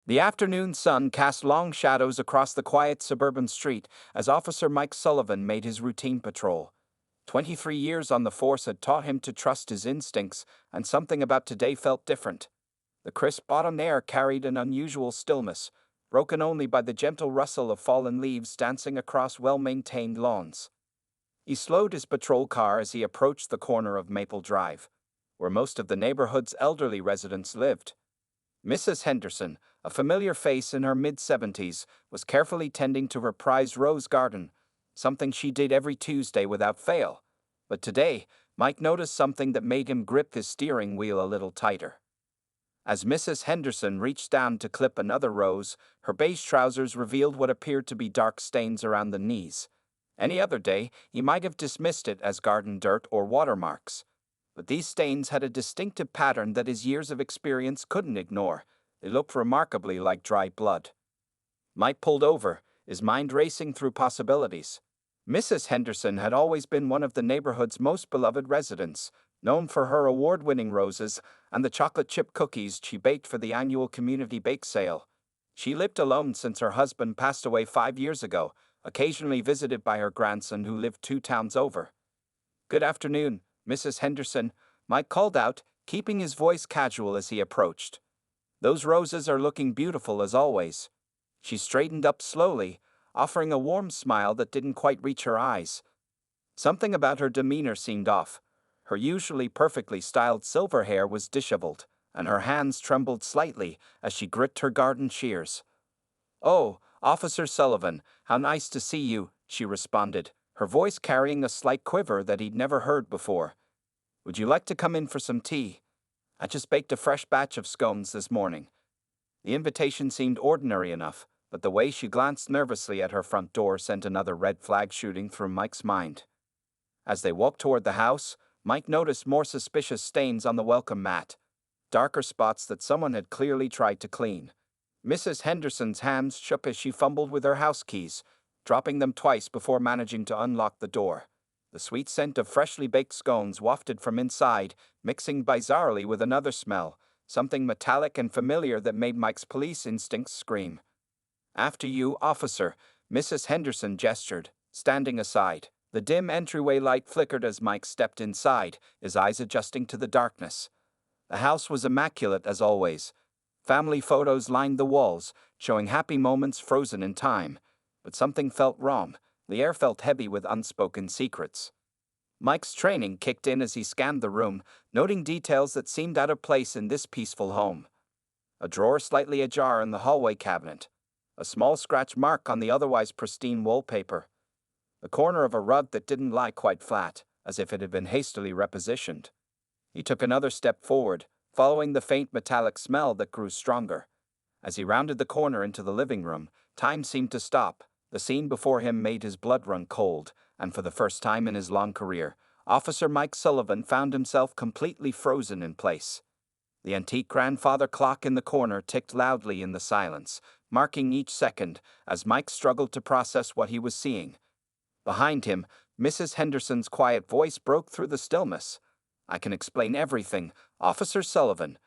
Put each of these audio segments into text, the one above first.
The afternoon sun cast long shadows across the quiet suburban street as Officer Mike Sullivan made his routine patrol. 23 years on the force had taught him to trust his instincts, and something about today felt different. The crisp autumn air carried an unusual stillness, broken only by the gentle rustle of fallen leaves dancing across well-maintained lawns. He slowed his patrol car as he approached the corner of Maple Drive, where most of the neighborhood's elderly residents lived. Mrs. Henderson, a familiar face in her mid-70s, was carefully tending to her prized rose garden, something she did every Tuesday without fail. But today, Mike noticed something that made him grip his steering wheel a little tighter. As Mrs. Henderson reached down to clip another rose, her beige trousers revealed what appeared to be dark stains around the knees. Any other day, he might have dismissed it as garden dirt or watermarks. But these stains had a distinctive pattern that his years of experience couldn't ignore. They looked remarkably like dry blood. Mike pulled over, his mind racing through possibilities. Mrs. Henderson had always been one of the neighborhood's most beloved residents, known for her award-winning roses and the chocolate chip cookies she baked for the annual community bake sale. She lived alone since her husband passed away 5 years ago, occasionally visited by her grandson who lived 2 towns over. "Good afternoon, Mrs. Henderson," Mike called out, keeping his voice casual as he approached. "Those roses are looking beautiful as always." She straightened up slowly, offering a warm smile that didn't quite reach her eyes. Something about her demeanor seemed off. Her usually perfectly styled silver hair was disheveled, and her hands trembled slightly as she gripped her garden shears. "Oh, Officer Sullivan, how nice to see you," she responded, her voice carrying a slight quiver that he'd never heard before. "Would you like to come in for some tea? I just baked a fresh batch of scones this morning." The invitation seemed ordinary enough, but the way she glanced nervously at her front door sent another red flag shooting through Mike's mind. As they walked toward the house, Mike noticed more suspicious stains on the welcome mat, darker spots that someone had clearly tried to clean. Mrs. Henderson's hands shook as she fumbled with her house keys, dropping them twice before managing to unlock the door. The sweet scent of freshly baked scones wafted from inside, mixing bizarrely with another smell, something metallic and familiar that made Mike's police instincts scream. "After you, officer," Mrs. Henderson gestured, standing aside. The dim entryway light flickered as Mike stepped inside, his eyes adjusting to the darkness. The house was immaculate as always. Family photos lined the walls, showing happy moments frozen in time. But something felt wrong. The air felt heavy with unspoken secrets. Mike's training kicked in as he scanned the room, noting details that seemed out of place in this peaceful home. A drawer slightly ajar in the hallway cabinet. A small scratch mark on the otherwise pristine wallpaper. The corner of a rug that didn't lie quite flat, as if it had been hastily repositioned. He took another step forward, following the faint metallic smell that grew stronger. As he rounded the corner into the living room, time seemed to stop. The scene before him made his blood run cold, and for the first time in his long career, Officer Mike Sullivan found himself completely frozen in place. The antique grandfather clock in the corner ticked loudly in the silence, marking each second as Mike struggled to process what he was seeing. Behind him, Mrs. Henderson's quiet voice broke through the stillness. "I can explain everything, Officer Sullivan.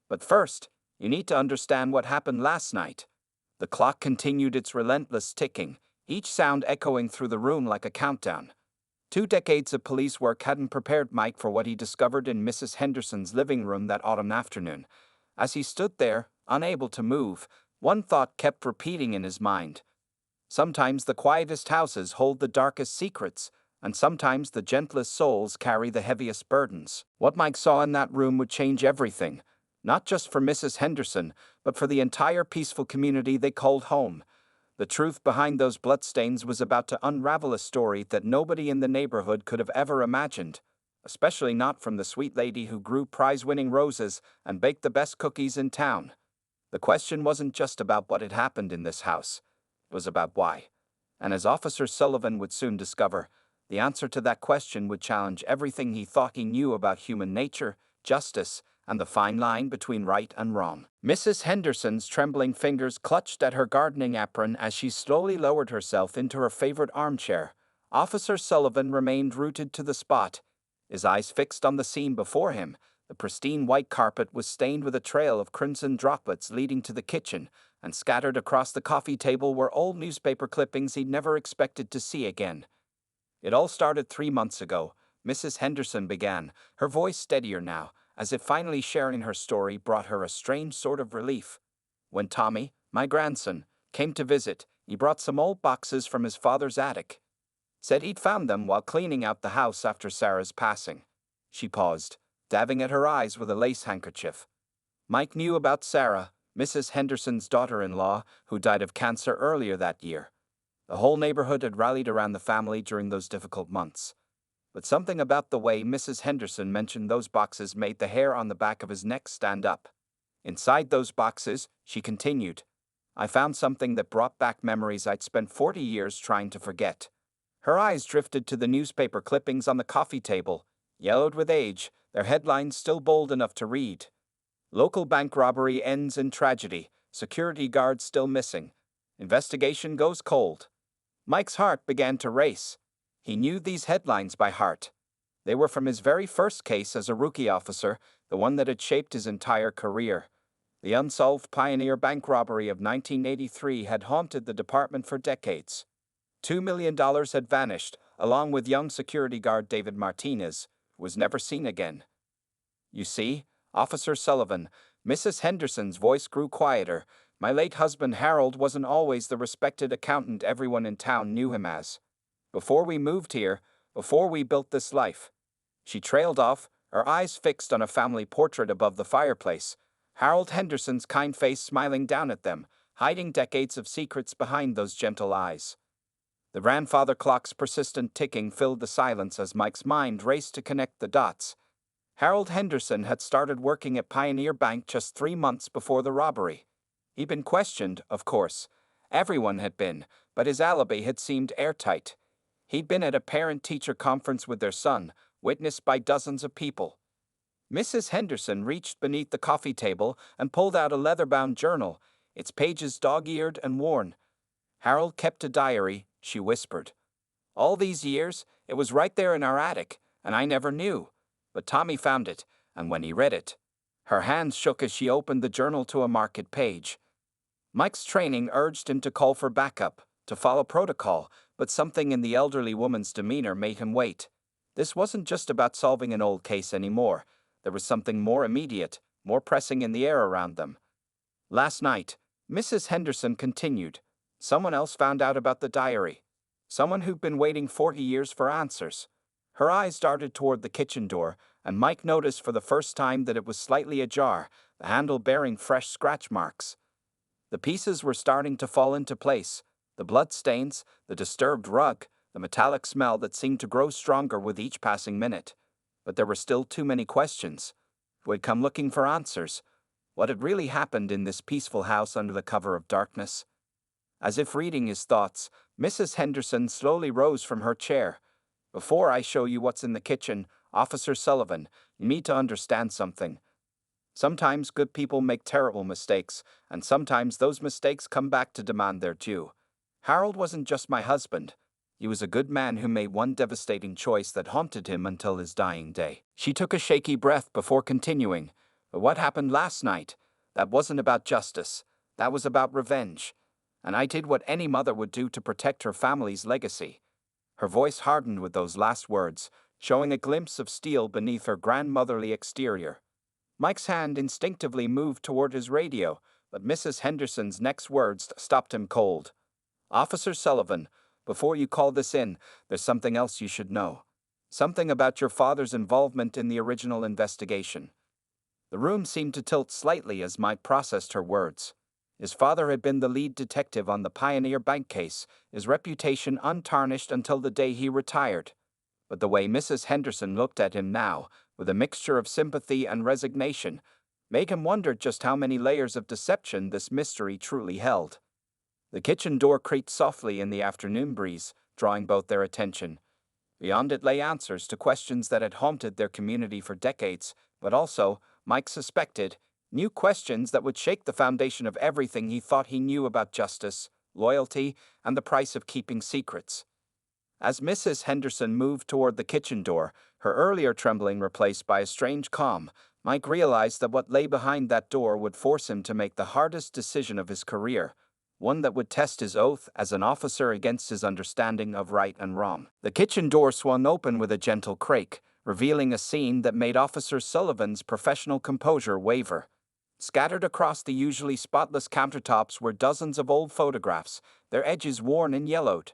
But first, you need to understand what happened last night." The clock continued its relentless ticking, each sound echoing through the room like a countdown. 2 decades of police work hadn't prepared Mike for what he discovered in Mrs. Henderson's living room that autumn afternoon. As he stood there, unable to move, one thought kept repeating in his mind. Sometimes the quietest houses hold the darkest secrets, and sometimes the gentlest souls carry the heaviest burdens. What Mike saw in that room would change everything, not just for Mrs. Henderson, but for the entire peaceful community they called home. The truth behind those bloodstains was about to unravel a story that nobody in the neighborhood could have ever imagined, especially not from the sweet lady who grew prize-winning roses and baked the best cookies in town. The question wasn't just about what had happened in this house. It was about why. And as Officer Sullivan would soon discover, the answer to that question would challenge everything he thought he knew about human nature, justice, and the fine line between right and wrong. Mrs. Henderson's trembling fingers clutched at her gardening apron as she slowly lowered herself into her favorite armchair. Officer Sullivan remained rooted to the spot, his eyes fixed on the scene before him. The pristine white carpet was stained with a trail of crimson droplets leading to the kitchen, and scattered across the coffee table were old newspaper clippings he'd never expected to see again. It all started 3 months ago, Mrs. Henderson began, her voice steadier now, as if finally sharing her story brought her a strange sort of relief. When Tommy, my grandson, came to visit, he brought some old boxes from his father's attic. Said he'd found them while cleaning out the house after Sarah's passing. She paused, dabbing at her eyes with a lace handkerchief. Mike knew about Sarah, Mrs. Henderson's daughter-in-law, who died of cancer earlier that year. The whole neighborhood had rallied around the family during those difficult months. But something about the way Mrs. Henderson mentioned those boxes made the hair on the back of his neck stand up. Inside those boxes, she continued, I found something that brought back memories I'd spent 40 years trying to forget. Her eyes drifted to the newspaper clippings on the coffee table, yellowed with age, their headlines still bold enough to read. Local bank robbery ends in tragedy, security guards still missing. Investigation goes cold. Mike's heart began to race. He knew these headlines by heart. They were from his very first case as a rookie officer, the one that had shaped his entire career. The unsolved Pioneer Bank robbery of 1983 had haunted the department for decades. $2 million had vanished, along with young security guard David Martinez, who was never seen again. You see, Officer Sullivan, Mrs. Henderson's voice grew quieter. My late husband Harold wasn't always the respected accountant everyone in town knew him as. Before we moved here, before we built this life. She trailed off, her eyes fixed on a family portrait above the fireplace, Harold Henderson's kind face smiling down at them, hiding decades of secrets behind those gentle eyes. The grandfather clock's persistent ticking filled the silence as Mike's mind raced to connect the dots. Harold Henderson had started working at Pioneer Bank just 3 months before the robbery. He'd been questioned, of course. Everyone had been, but his alibi had seemed airtight. He'd been at a parent-teacher conference with their son, witnessed by dozens of people. Mrs. Henderson reached beneath the coffee table and pulled out a leather-bound journal, its pages dog-eared and worn. Harold kept a diary, she whispered. All these years, it was right there in our attic, and I never knew. But Tommy found it, and when he read it, her hands shook as she opened the journal to a marked page. Mike's training urged him to call for backup, to follow protocol, but something in the elderly woman's demeanor made him wait. This wasn't just about solving an old case anymore. There was something more immediate, more pressing in the air around them. Last night, Mrs. Henderson continued, someone else found out about the diary. Someone who'd been waiting 40 years for answers. Her eyes darted toward the kitchen door, and Mike noticed for the first time that it was slightly ajar, the handle bearing fresh scratch marks. The pieces were starting to fall into place, the blood stains, the disturbed rug, the metallic smell that seemed to grow stronger with each passing minute. But there were still too many questions. Who had come looking for answers? What had really happened in this peaceful house under the cover of darkness? As if reading his thoughts, Mrs. Henderson slowly rose from her chair. Before I show you what's in the kitchen, Officer Sullivan, you need to understand something. Sometimes good people make terrible mistakes, and sometimes those mistakes come back to demand their due. Harold wasn't just my husband. He was a good man who made one devastating choice that haunted him until his dying day. She took a shaky breath before continuing. But what happened last night? That wasn't about justice. That was about revenge. And I did what any mother would do to protect her family's legacy. Her voice hardened with those last words, showing a glimpse of steel beneath her grandmotherly exterior. Mike's hand instinctively moved toward his radio, but Mrs. Henderson's next words stopped him cold. Officer Sullivan, before you call this in, there's something else you should know. Something about your father's involvement in the original investigation. The room seemed to tilt slightly as Mike processed her words. His father had been the lead detective on the Pioneer Bank case, his reputation untarnished until the day he retired. But the way Mrs. Henderson looked at him now, with a mixture of sympathy and resignation, made him wonder just how many layers of deception this mystery truly held. The kitchen door creaked softly in the afternoon breeze, drawing both their attention. Beyond it lay answers to questions that had haunted their community for decades, but also, Mike suspected, new questions that would shake the foundation of everything he thought he knew about justice, loyalty, and the price of keeping secrets. As Mrs. Henderson moved toward the kitchen door, her earlier trembling replaced by a strange calm, Mike realized that what lay behind that door would force him to make the hardest decision of his career, one that would test his oath as an officer against his understanding of right and wrong. The kitchen door swung open with a gentle creak, revealing a scene that made Officer Sullivan's professional composure waver. Scattered across the usually spotless countertops were dozens of old photographs, their edges worn and yellowed.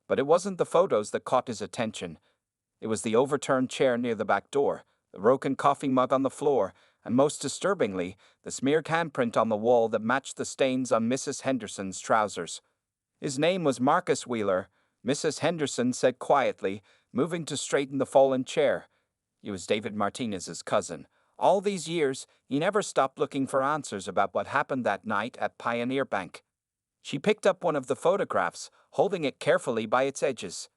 But it wasn't the photos that caught his attention. It was the overturned chair near the back door, the broken coffee mug on the floor, and most disturbingly, the smeared handprint on the wall that matched the stains on Mrs. Henderson's trousers. His name was Marcus Wheeler, Mrs. Henderson said quietly, moving to straighten the fallen chair. He was David Martinez's cousin. All these years, he never stopped looking for answers about what happened that night at Pioneer Bank. She picked up one of the photographs, holding it carefully by its edges.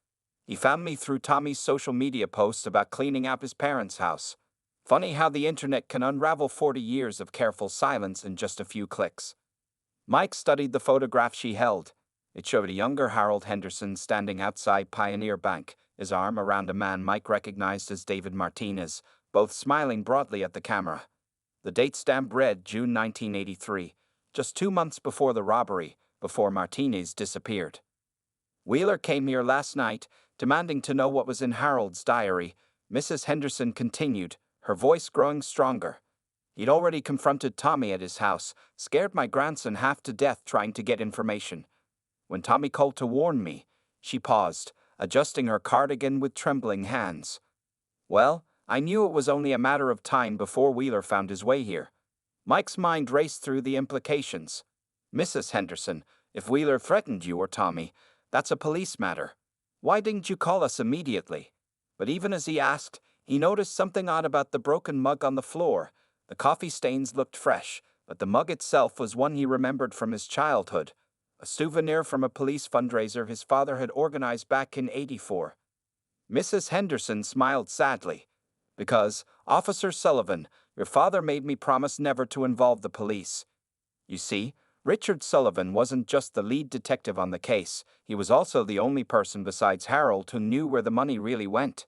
He found me through Tommy's social media posts about cleaning out his parents' house. Funny how the internet can unravel 40 years of careful silence in just a few clicks. Mike studied the photograph she held. It showed a younger Harold Henderson standing outside Pioneer Bank, his arm around a man Mike recognized as David Martinez, both smiling broadly at the camera. The date stamp read June 1983, just 2 months before the robbery, before Martinez disappeared. Wheeler came here last night, demanding to know what was in Harold's diary. Mrs. Henderson continued, her voice growing stronger. He'd already confronted Tommy at his house, scared my grandson half to death trying to get information. When Tommy called to warn me, she paused, adjusting her cardigan with trembling hands. Well, I knew it was only a matter of time before Wheeler found his way here. Mike's mind raced through the implications. Mrs. Henderson, if Wheeler threatened you or Tommy, that's a police matter. Why didn't you call us immediately? But even as he asked, he noticed something odd about the broken mug on the floor. The coffee stains looked fresh, but the mug itself was one he remembered from his childhood, a souvenir from a police fundraiser his father had organized back in '84. Mrs. Henderson smiled sadly. Because, Officer Sullivan, your father made me promise never to involve the police. You see, Richard Sullivan wasn't just the lead detective on the case, he was also the only person besides Harold who knew where the money really went.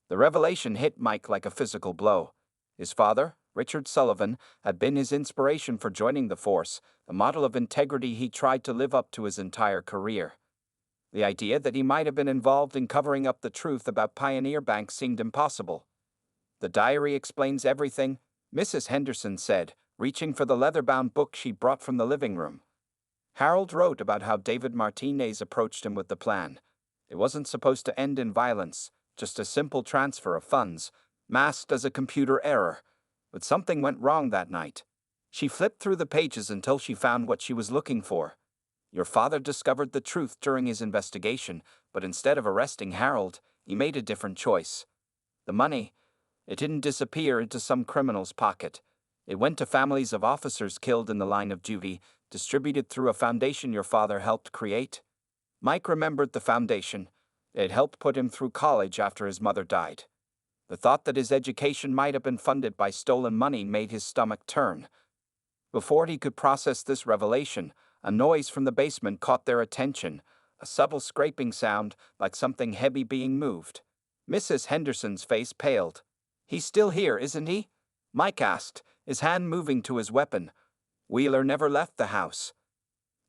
The revelation hit Mike like a physical blow. His father, Richard Sullivan, had been his inspiration for joining the force, the model of integrity he tried to live up to his entire career. The idea that he might have been involved in covering up the truth about Pioneer Bank seemed impossible. The diary explains everything, Mrs. Henderson said, reaching for the leather-bound book she brought from the living room. Harold wrote about how David Martinez approached him with the plan. It wasn't supposed to end in violence, just a simple transfer of funds, masked as a computer error. But something went wrong that night. She flipped through the pages until she found what she was looking for. Your father discovered the truth during his investigation, but instead of arresting Harold, he made a different choice. The money, it didn't disappear into some criminal's pocket. It went to families of officers killed in the line of duty, distributed through a foundation your father helped create. Mike remembered the foundation. It helped put him through college after his mother died. The thought that his education might have been funded by stolen money made his stomach turn. Before he could process this revelation, a noise from the basement caught their attention, a subtle scraping sound like something heavy being moved. Mrs. Henderson's face paled. He's still here, isn't he? Mike asked, his hand moving to his weapon. Wheeler never left the house.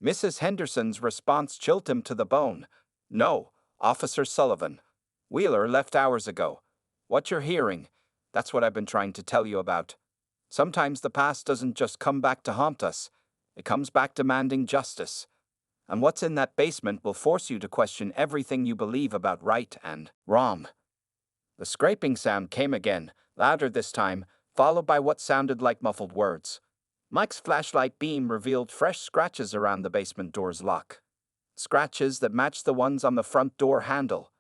Mrs. Henderson's response chilled him to the bone. No, Officer Sullivan. Wheeler left hours ago. What you're hearing, that's what I've been trying to tell you about. Sometimes the past doesn't just come back to haunt us. It comes back demanding justice. And what's in that basement will force you to question everything you believe about right and wrong. The scraping sound came again, louder this time, followed by what sounded like muffled words. Mike's flashlight beam revealed fresh scratches around the basement door's lock. Scratches that matched the ones on the front door handle.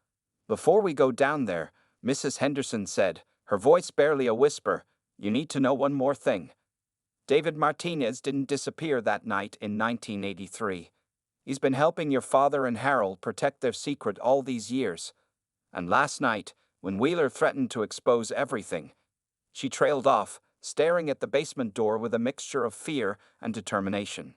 Before we go down there, Mrs. Henderson said, her voice barely a whisper, you need to know one more thing. David Martinez didn't disappear that night in 1983. He's been helping your father and Harold protect their secret all these years. And last night, when Wheeler threatened to expose everything, she trailed off, staring at the basement door with a mixture of fear and determination.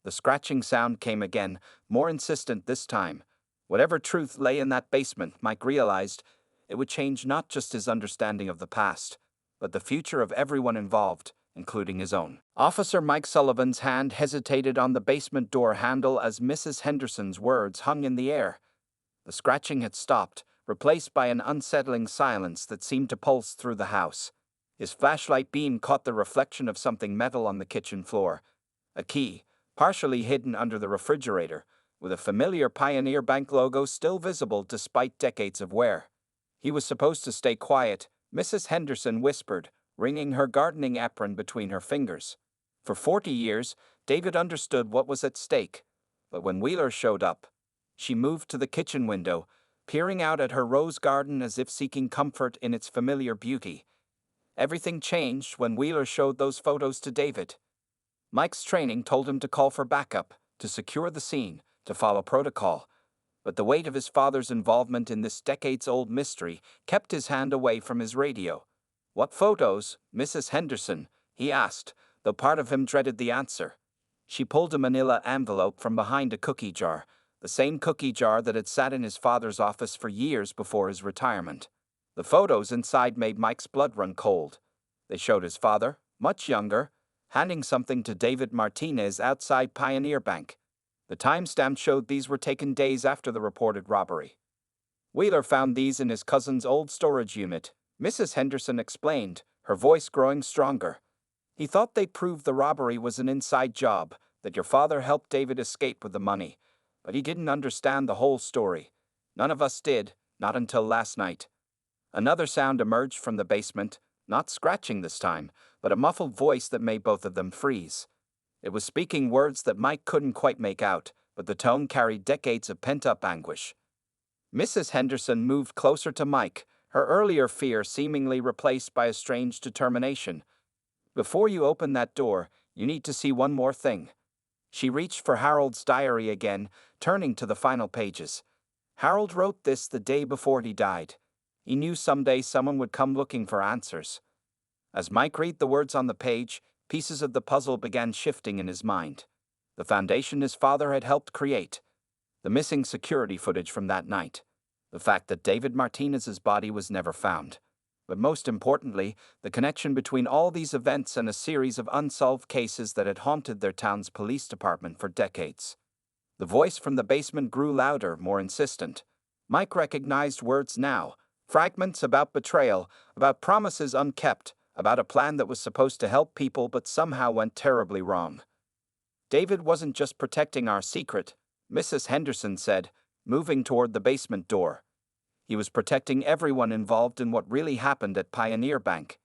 The scratching sound came again, more insistent this time. Whatever truth lay in that basement, Mike realized, it would change not just his understanding of the past, but the future of everyone involved, including his own. Officer Mike Sullivan's hand hesitated on the basement door handle as Mrs. Henderson's words hung in the air. The scratching had stopped, replaced by an unsettling silence that seemed to pulse through the house. His flashlight beam caught the reflection of something metal on the kitchen floor. A key, partially hidden under the refrigerator, with a familiar Pioneer Bank logo still visible despite decades of wear. He was supposed to stay quiet, Mrs. Henderson whispered, wringing her gardening apron between her fingers. For 40 years, David understood what was at stake. But when Wheeler showed up, she moved to the kitchen window, peering out at her rose garden as if seeking comfort in its familiar beauty. Everything changed when Wheeler showed those photos to David. Mike's training told him to call for backup, to secure the scene, to follow protocol. But the weight of his father's involvement in this decades-old mystery kept his hand away from his radio. "What photos, Mrs. Henderson?" he asked, though part of him dreaded the answer. She pulled a manila envelope from behind a cookie jar, the same cookie jar that had sat in his father's office for years before his retirement. The photos inside made Mike's blood run cold. They showed his father, much younger, handing something to David Martinez outside Pioneer Bank. The timestamp showed these were taken days after the reported robbery. Wheeler found these in his cousin's old storage unit, Mrs. Henderson explained, her voice growing stronger. "He thought they proved the robbery was an inside job, that your father helped David escape with the money. But he didn't understand the whole story. None of us did, not until last night." Another sound emerged from the basement, not scratching this time, but a muffled voice that made both of them freeze. It was speaking words that Mike couldn't quite make out, but the tone carried decades of pent-up anguish. Mrs. Henderson moved closer to Mike, her earlier fear seemingly replaced by a strange determination. "Before you open that door, you need to see one more thing." She reached for Harold's diary again, turning to the final pages. Harold wrote this the day before he died. He knew someday someone would come looking for answers. As Mike read the words on the page, pieces of the puzzle began shifting in his mind. The foundation his father had helped create. The missing security footage from that night. The fact that David Martinez's body was never found. But most importantly, the connection between all these events and a series of unsolved cases that had haunted their town's police department for decades. The voice from the basement grew louder, more insistent. Mike recognized words now. Fragments about betrayal, about promises unkept, about a plan that was supposed to help people but somehow went terribly wrong. "David wasn't just protecting our secret," Mrs. Henderson said, moving toward the basement door. "He was protecting everyone involved in what really happened at Pioneer Bank.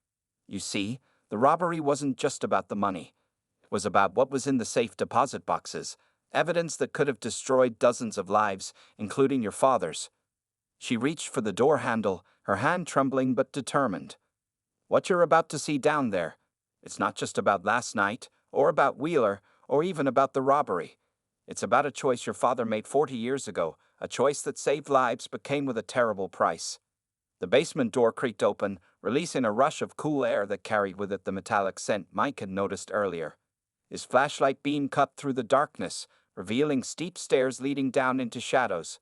You see, the robbery wasn't just about the money. It was about what was in the safe deposit boxes, evidence that could have destroyed dozens of lives, including your father's." She reached for the door handle, her hand trembling but determined. "What you're about to see down there, it's not just about last night, or about Wheeler, or even about the robbery. It's about a choice your father made 40 years ago, a choice that saved lives but came with a terrible price." The basement door creaked open, releasing a rush of cool air that carried with it the metallic scent Mike had noticed earlier. His flashlight beam cut through the darkness, revealing steep stairs leading down into shadows.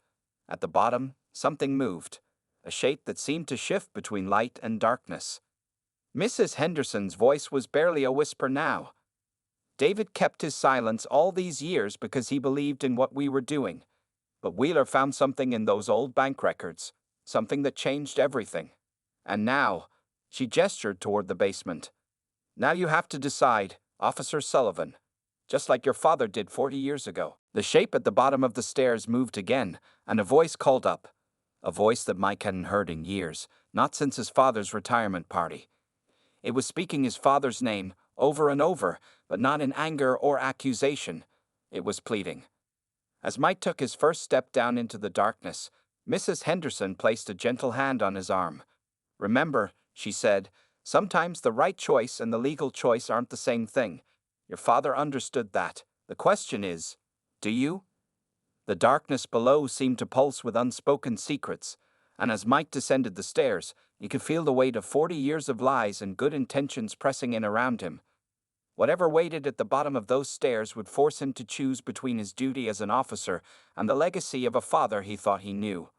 At the bottom, something moved, a shape that seemed to shift between light and darkness. Mrs. Henderson's voice was barely a whisper now. "David kept his silence all these years because he believed in what we were doing. But Wheeler found something in those old bank records, something that changed everything. And now," she gestured toward the basement, "now you have to decide, Officer Sullivan. Just like your father did 40 years ago." The shape at the bottom of the stairs moved again, and a voice called up. A voice that Mike hadn't heard in years, not since his father's retirement party. It was speaking his father's name, over and over, but not in anger or accusation. It was pleading. As Mike took his first step down into the darkness, Mrs. Henderson placed a gentle hand on his arm. "Remember," she said, "sometimes the right choice and the legal choice aren't the same thing. Your father understood that. The question is, do you?" The darkness below seemed to pulse with unspoken secrets, and as Mike descended the stairs, he could feel the weight of 40 years of lies and good intentions pressing in around him. Whatever waited at the bottom of those stairs would force him to choose between his duty as an officer and the legacy of a father he thought he knew.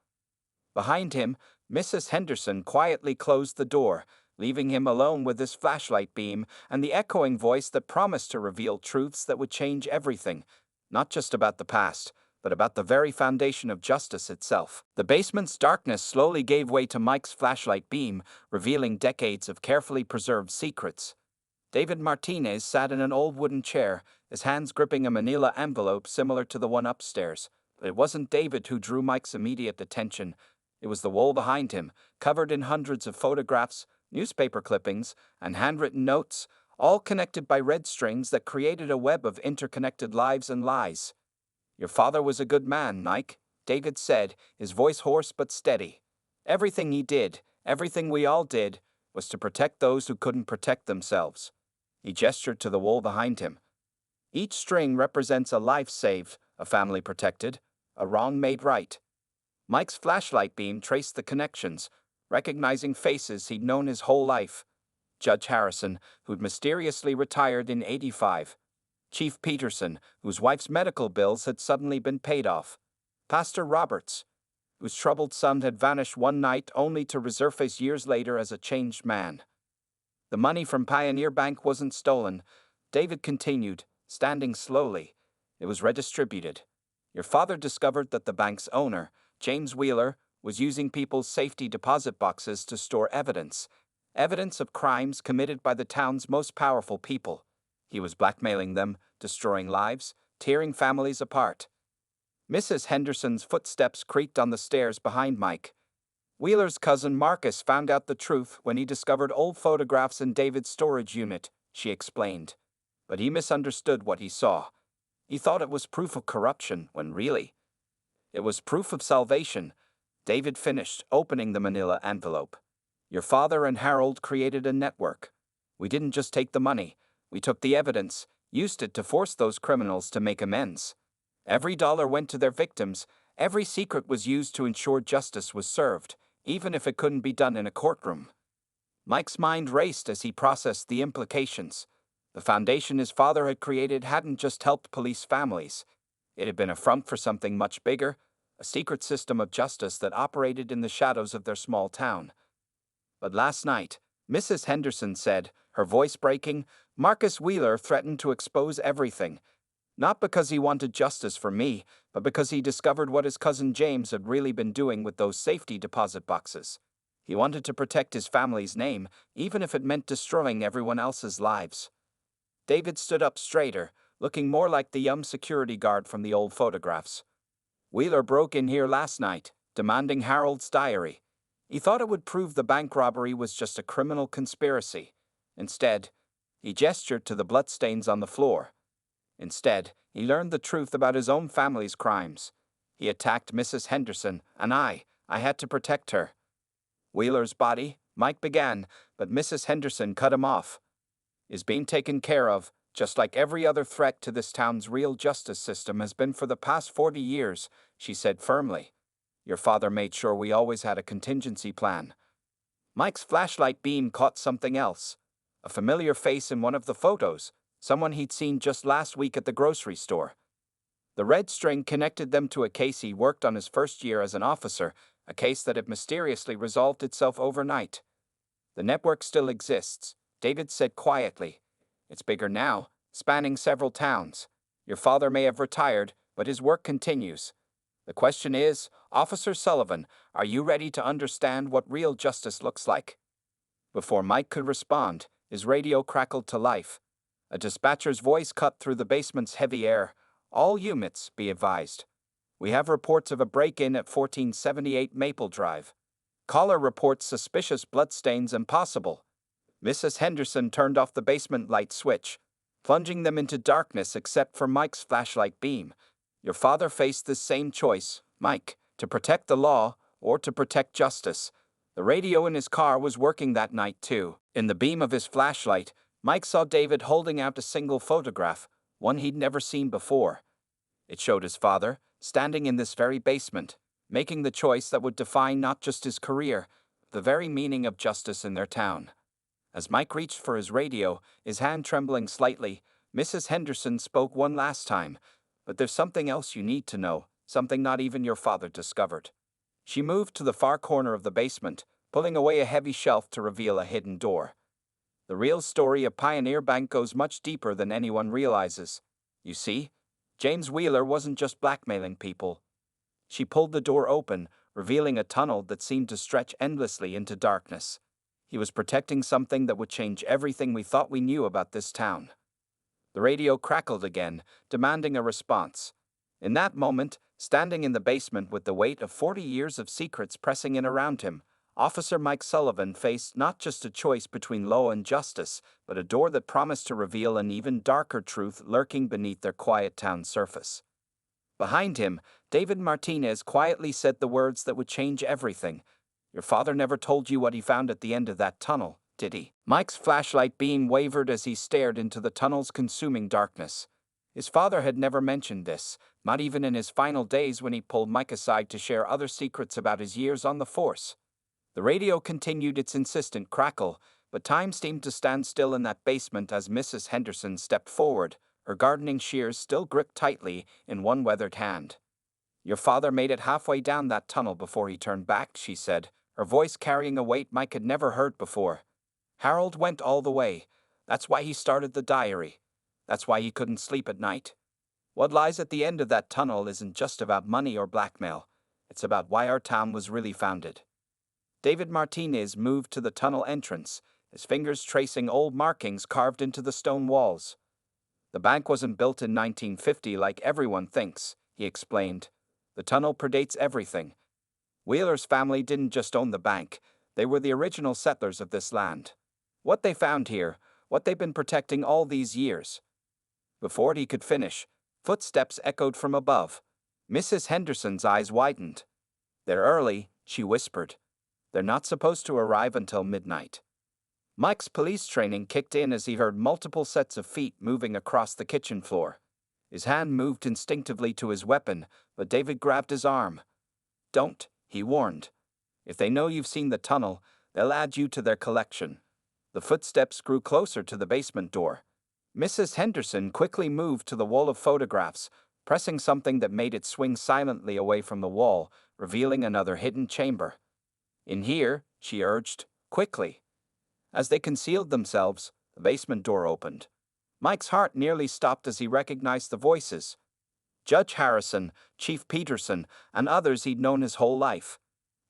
Behind him, Mrs. Henderson quietly closed the door, leaving him alone with his flashlight beam and the echoing voice that promised to reveal truths that would change everything, not just about the past, but about the very foundation of justice itself. The basement's darkness slowly gave way to Mike's flashlight beam, revealing decades of carefully preserved secrets. David Martinez sat in an old wooden chair, his hands gripping a manila envelope similar to the one upstairs. But it wasn't David who drew Mike's immediate attention. It was the wall behind him, covered in hundreds of photographs, newspaper clippings, and handwritten notes, all connected by red strings that created a web of interconnected lives and lies. "Your father was a good man, Mike," David said, his voice hoarse but steady. "Everything he did, everything we all did, was to protect those who couldn't protect themselves." He gestured to the wall behind him. "Each string represents a life saved, a family protected, a wrong made right." Mike's flashlight beam traced the connections, recognizing faces he'd known his whole life. Judge Harrison, who'd mysteriously retired in '85. Chief Peterson, whose wife's medical bills had suddenly been paid off. Pastor Roberts, whose troubled son had vanished one night only to resurface years later as a changed man. The money from Pioneer Bank wasn't stolen, David continued, standing slowly. It was redistributed. Your father discovered that the bank's owner, James Wheeler, was using people's safety deposit boxes to store evidence of crimes committed by the town's most powerful people. He was blackmailing them, destroying lives, tearing families apart. Mrs. Henderson's footsteps creaked on the stairs behind Mike. Wheeler's cousin Marcus found out the truth when he discovered old photographs in David's storage unit, she explained. But he misunderstood what he saw. He thought it was proof of corruption, when really, it was proof of salvation. David finished, opening the manila envelope. Your father and Harold created a network. We didn't just take the money, we took the evidence, used it to force those criminals to make amends. Every dollar went to their victims, every secret was used to ensure justice was served, even if it couldn't be done in a courtroom. Mike's mind raced as he processed the implications. The foundation his father had created hadn't just helped police families. It had been a front for something much bigger, a secret system of justice that operated in the shadows of their small town. But last night, Mrs. Henderson said, her voice breaking, Marcus Wheeler threatened to expose everything. Not because he wanted justice for me, but because he discovered what his cousin James had really been doing with those safety deposit boxes. He wanted to protect his family's name, even if it meant destroying everyone else's lives. David stood up straighter, looking more like the young security guard from the old photographs. Wheeler broke in here last night, demanding Harold's diary. He thought it would prove the bank robbery was just a criminal conspiracy. Instead, he gestured to the bloodstains on the floor. Instead, he learned the truth about his own family's crimes. He attacked Mrs. Henderson, and I had to protect her. Wheeler's body, Mike began, but Mrs. Henderson cut him off. Is being taken care of, just like every other threat to this town's real justice system has been for the past 40 years, she said firmly. Your father made sure we always had a contingency plan. Mike's flashlight beam caught something else. A familiar face in one of the photos, someone he'd seen just last week at the grocery store. The red string connected them to a case he worked on his first year as an officer, a case that had mysteriously resolved itself overnight. The network still exists, David said quietly. It's bigger now, spanning several towns. Your father may have retired, but his work continues. The question is, Officer Sullivan, are you ready to understand what real justice looks like? Before Mike could respond, his radio crackled to life. A dispatcher's voice cut through the basement's heavy air. All units, be advised. We have reports of a break-in at 1478 Maple Drive. Caller reports suspicious bloodstains and possible. Mrs. Henderson turned off the basement light switch, plunging them into darkness except for Mike's flashlight beam. Your father faced this same choice, Mike, to protect the law or to protect justice. The radio in his car was working that night too. In the beam of his flashlight, Mike saw David holding out a single photograph, one he'd never seen before. It showed his father, standing in this very basement, making the choice that would define not just his career, but the very meaning of justice in their town. As Mike reached for his radio, his hand trembling slightly, Mrs. Henderson spoke one last time. But there's something else you need to know, something not even your father discovered. She moved to the far corner of the basement, pulling away a heavy shelf to reveal a hidden door. The real story of Pioneer Bank goes much deeper than anyone realizes. You see, James Wheeler wasn't just blackmailing people. She pulled the door open, revealing a tunnel that seemed to stretch endlessly into darkness. He was protecting something that would change everything we thought we knew about this town. The radio crackled again, demanding a response. In that moment, standing in the basement with the weight of 40 years of secrets pressing in around him, Officer Mike Sullivan faced not just a choice between law and justice, but a door that promised to reveal an even darker truth lurking beneath their quiet town surface. Behind him, David Martinez quietly said the words that would change everything. "Your father never told you what he found at the end of that tunnel, did he?" Mike's flashlight beam wavered as he stared into the tunnel's consuming darkness. His father had never mentioned this, not even in his final days when he pulled Mike aside to share other secrets about his years on the force. The radio continued its insistent crackle, but time seemed to stand still in that basement as Mrs. Henderson stepped forward, her gardening shears still gripped tightly in one weathered hand. "Your father made it halfway down that tunnel before he turned back," she said, her voice carrying a weight Mike had never heard before. "Harold went all the way. That's why he started the diary. That's why he couldn't sleep at night. What lies at the end of that tunnel isn't just about money or blackmail. It's about why our town was really founded." David Martinez moved to the tunnel entrance, his fingers tracing old markings carved into the stone walls. "The bank wasn't built in 1950 like everyone thinks," he explained. "The tunnel predates everything. Wheeler's family didn't just own the bank, they were the original settlers of this land. What they found here, what they've been protecting all these years." Before he could finish, footsteps echoed from above. Mrs. Henderson's eyes widened. "They're early," she whispered. "They're not supposed to arrive until midnight." Mike's police training kicked in as he heard multiple sets of feet moving across the kitchen floor. His hand moved instinctively to his weapon, but David grabbed his arm. "Don't," he warned. "If they know you've seen the tunnel, they'll add you to their collection." The footsteps grew closer to the basement door. Mrs. Henderson quickly moved to the wall of photographs, pressing something that made it swing silently away from the wall, revealing another hidden chamber. "In here," she urged, quickly. As they concealed themselves, the basement door opened. Mike's heart nearly stopped as he recognized the voices. Judge Harrison, Chief Peterson, and others he'd known his whole life.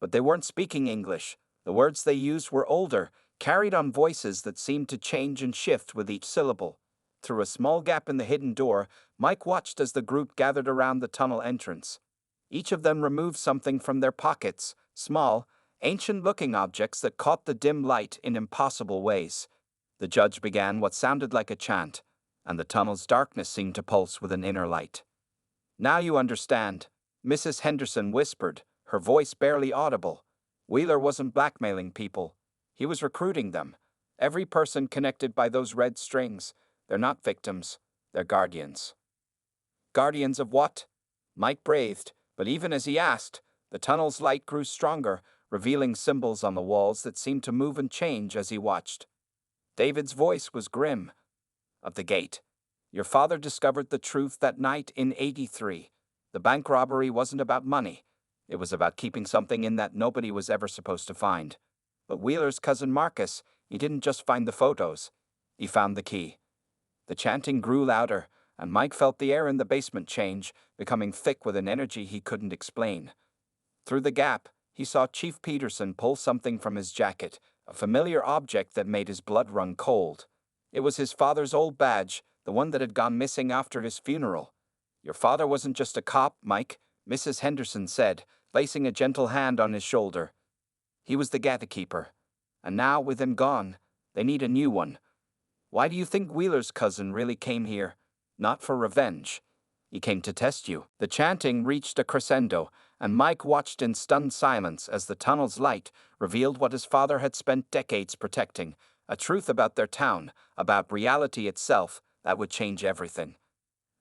But they weren't speaking English. The words they used were older, carried on voices that seemed to change and shift with each syllable. Through a small gap in the hidden door, Mike watched as the group gathered around the tunnel entrance. Each of them removed something from their pockets, small, ancient-looking objects that caught the dim light in impossible ways. The judge began what sounded like a chant, and the tunnel's darkness seemed to pulse with an inner light. "Now you understand," Mrs. Henderson whispered, her voice barely audible. "Wheeler wasn't blackmailing people. He was recruiting them. Every person connected by those red strings. They're not victims, they're guardians." "Guardians of what?" Mike breathed, but even as he asked, the tunnel's light grew stronger, revealing symbols on the walls that seemed to move and change as he watched. David's voice was grim. "Of the gate. Your father discovered the truth that night in '83. The bank robbery wasn't about money. It was about keeping something in that nobody was ever supposed to find. But Wheeler's cousin Marcus, he didn't just find the photos. He found the key." The chanting grew louder, and Mike felt the air in the basement change, becoming thick with an energy he couldn't explain. Through the gap, he saw Chief Peterson pull something from his jacket, a familiar object that made his blood run cold. It was his father's old badge, the one that had gone missing after his funeral. "Your father wasn't just a cop, Mike," Mrs. Henderson said, placing a gentle hand on his shoulder. "He was the gatekeeper. And now, with him gone, they need a new one. Why do you think Wheeler's cousin really came here? Not for revenge. He came to test you." The chanting reached a crescendo, and Mike watched in stunned silence as the tunnel's light revealed what his father had spent decades protecting, a truth about their town, about reality itself, that would change everything.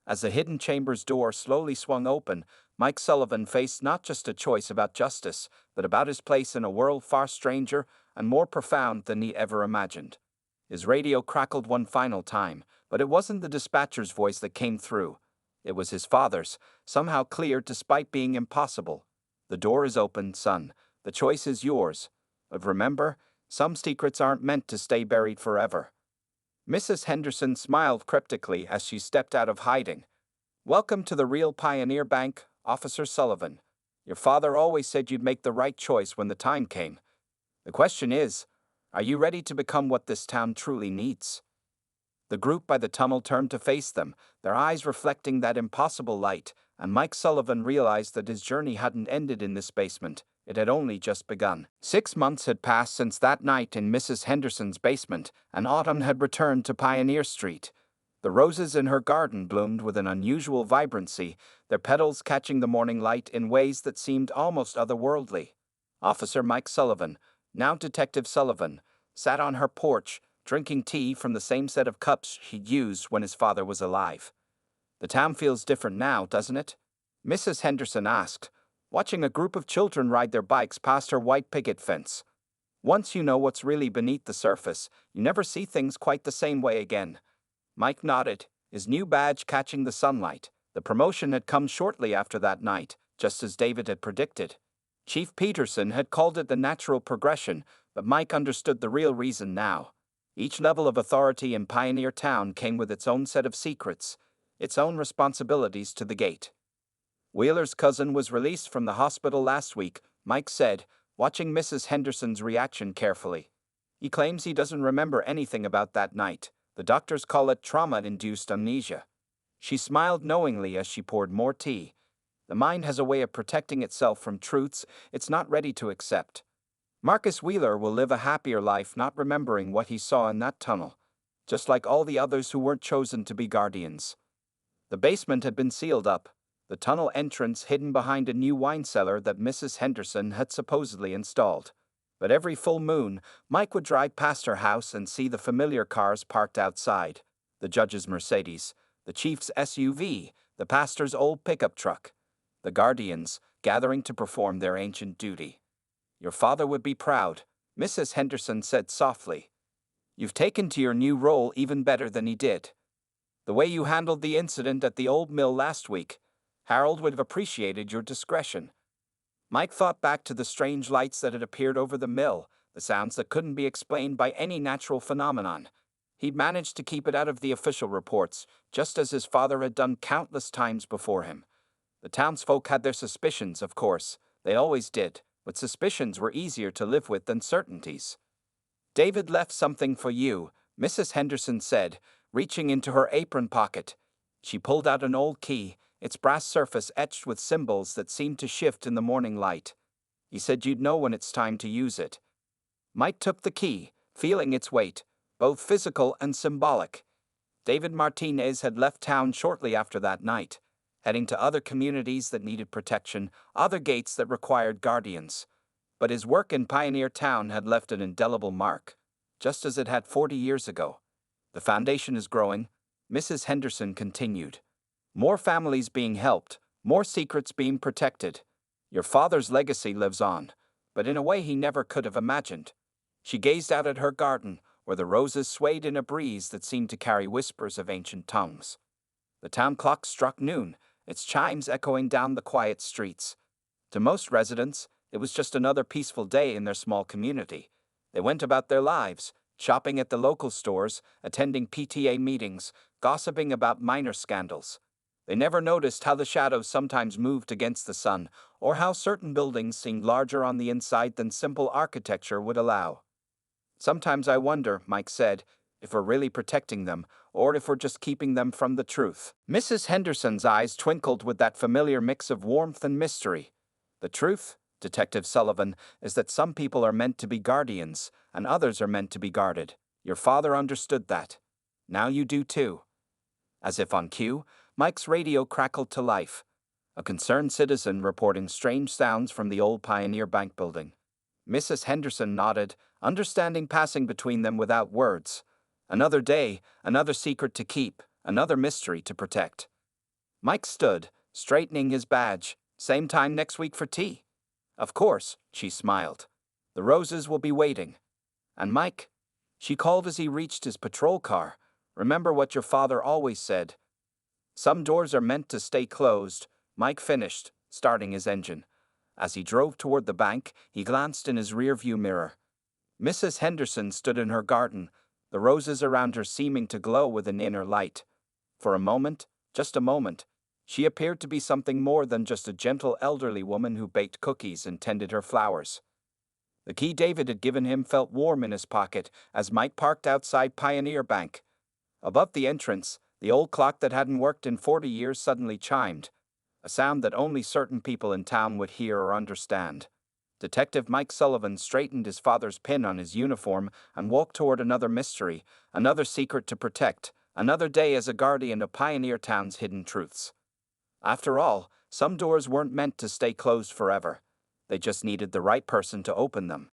As the hidden chamber's door slowly swung open, Mike Sullivan faced not just a choice about justice, but about his place in a world far stranger and more profound than he ever imagined. His radio crackled one final time, but it wasn't the dispatcher's voice that came through. It was his father's, somehow clear despite being impossible. "The door is open, son. The choice is yours. But remember, some secrets aren't meant to stay buried forever. Mrs. Henderson smiled cryptically as she stepped out of hiding. Welcome to the real Pioneer Bank, Officer Sullivan. Your father always said you'd make the right choice when the time came. The question is, are you ready to become what this town truly needs? The group by the tunnel turned to face them, their eyes reflecting that impossible light, and Mike Sullivan realized that his journey hadn't ended in this basement. It had only just begun. 6 months had passed since that night in Mrs. Henderson's basement, and autumn had returned to Pioneer Street. The roses in her garden bloomed with an unusual vibrancy, their petals catching the morning light in ways that seemed almost otherworldly. Officer Mike Sullivan, now Detective Sullivan, sat on her porch, drinking tea from the same set of cups he'd used when his father was alive. The town feels different now, doesn't it? Mrs. Henderson asked, watching a group of children ride their bikes past her white picket fence. Once you know what's really beneath the surface, you never see things quite the same way again. Mike nodded, his new badge catching the sunlight. The promotion had come shortly after that night, just as David had predicted. Chief Peterson had called it the natural progression, but Mike understood the real reason now. Each level of authority in Pioneer Town came with its own set of secrets, its own responsibilities to the gate. Wheeler's cousin was released from the hospital last week, Mike said, watching Mrs. Henderson's reaction carefully. He claims he doesn't remember anything about that night. The doctors call it trauma-induced amnesia. She smiled knowingly as she poured more tea. The mind has a way of protecting itself from truths it's not ready to accept. Marcus Wheeler will live a happier life not remembering what he saw in that tunnel, just like all the others who weren't chosen to be guardians. The basement had been sealed up, the tunnel entrance hidden behind a new wine cellar that Mrs. Henderson had supposedly installed. But every full moon, Mike would drive past her house and see the familiar cars parked outside. The judge's Mercedes, the chief's SUV, the pastor's old pickup truck. The guardians, gathering to perform their ancient duty. Your father would be proud, Mrs. Henderson said softly. You've taken to your new role even better than he did. The way you handled the incident at the old mill last week, Harold would have appreciated your discretion. Mike thought back to the strange lights that had appeared over the mill, the sounds that couldn't be explained by any natural phenomenon. He'd managed to keep it out of the official reports, just as his father had done countless times before him. The townsfolk had their suspicions, of course. They always did, but suspicions were easier to live with than certainties. David left something for you, Mrs. Henderson said, reaching into her apron pocket. She pulled out an old key, its brass surface etched with symbols that seemed to shift in the morning light. He said you'd know when it's time to use it. Mike took the key, feeling its weight, both physical and symbolic. David Martinez had left town shortly after that night, heading to other communities that needed protection, other gates that required guardians. But his work in Pioneer Town had left an indelible mark, just as it had 40 years ago. The foundation is growing, Mrs. Henderson continued. More families being helped, more secrets being protected. Your father's legacy lives on, but in a way he never could have imagined. She gazed out at her garden, where the roses swayed in a breeze that seemed to carry whispers of ancient tongues. The town clock struck noon, its chimes echoing down the quiet streets. To most residents, it was just another peaceful day in their small community. They went about their lives, shopping at the local stores, attending PTA meetings, gossiping about minor scandals. They never noticed how the shadows sometimes moved against the sun, or how certain buildings seemed larger on the inside than simple architecture would allow. Sometimes I wonder, Mike said, if we're really protecting them, or if we're just keeping them from the truth. Mrs. Henderson's eyes twinkled with that familiar mix of warmth and mystery. The truth, Detective Sullivan, is that some people are meant to be guardians, and others are meant to be guarded. Your father understood that. Now you do too. As if on cue, Mike's radio crackled to life. A concerned citizen reporting strange sounds from the old Pioneer Bank building. Mrs. Henderson nodded, understanding passing between them without words. Another day, another secret to keep, another mystery to protect. Mike stood, straightening his badge. Same time next week for tea. Of course, she smiled. The roses will be waiting. And Mike, she called as he reached his patrol car, remember what your father always said. Some doors are meant to stay closed, Mike finished, starting his engine. As he drove toward the bank, he glanced in his rearview mirror. Mrs. Henderson stood in her garden, the roses around her seeming to glow with an inner light. For a moment, just a moment, she appeared to be something more than just a gentle elderly woman who baked cookies and tended her flowers. The key David had given him felt warm in his pocket as Mike parked outside Pioneer Bank. Above the entrance, the old clock that hadn't worked in 40 years suddenly chimed, a sound that only certain people in town would hear or understand. Detective Mike Sullivan straightened his father's pin on his uniform and walked toward another mystery, another secret to protect, another day as a guardian of Pioneer Town's hidden truths. After all, some doors weren't meant to stay closed forever. They just needed the right person to open them.